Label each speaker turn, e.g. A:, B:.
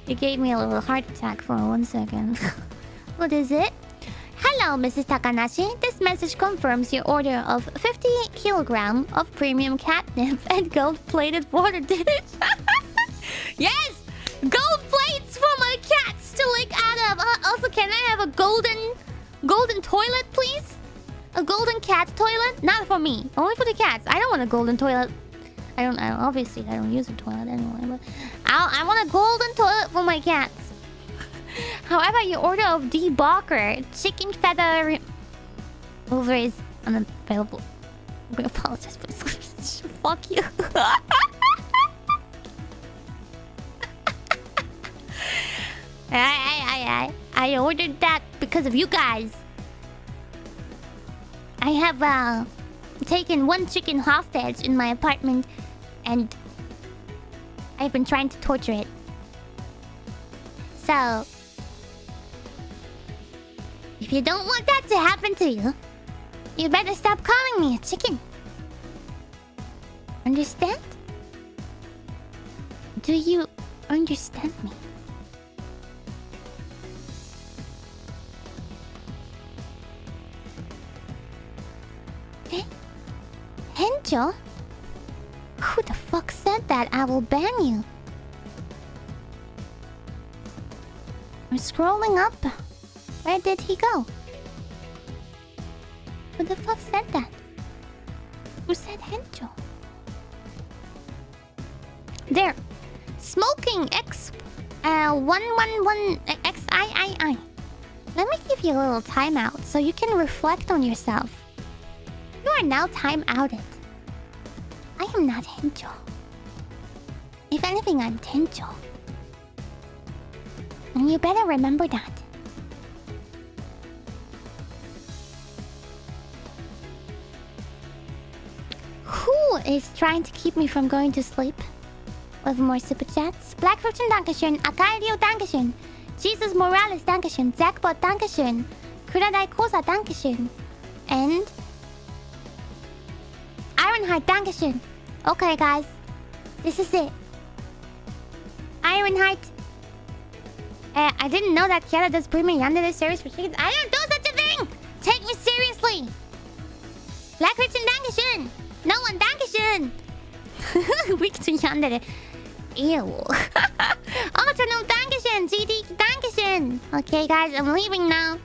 A: You gave me a little heart attack for 1 second. What is it? Hello, Mrs. Takanashi. This message confirms your order of 50 kilogram of premium catnip and gold-plated water dish. Yes! Gold plates for my cats to lick out of. Also, can I have a golden toilet, please? A golden cat toilet? Not for me. Only for the cats. I don't want a golden toilet. Obviously, I don't use a toilet anyway, but I want a golden toilet for my cats. However, your order of debonker chicken feather over is unavailable. We apologize for this. Fuck you. I ordered that because of you guys. I have taken one chicken hostage in my apartment, and I've been trying to torture it. So, if you don't want that to happen to you, you better stop calling me a chicken. Understand? Do you understand me? Henjo? Who the fuck said that? I will ban you. I'm scrolling up. Where did he go? Who the fuck said that? Who said Henjo? There. Smoking X 111 XIII. Let me give you a little timeout so you can reflect on yourself. You are now time-outed. I am not Henjo. If anything, I'm Tenjo. And you better remember that. Who is trying to keep me from going to sleep? With more super chats. Black Fortune, Dankeschön. Akario, Dankeschön. Jesus Morales, Dankeschön. Zackbot, Dankeschön. Kuradai Kosa, Dankeschön. And Ironheart, Dankeschön. Okay, guys. This is it. Ironheart. I didn't know that Kiara does premium yandere service for chickens. I don't do such a thing! Take me seriously! Black Richard, Dankeschön. No one, Dankeschön. Weak to yandere. Ew. Ultranum, Dankeschön. GD, Dankeschön. Okay, guys, I'm leaving now.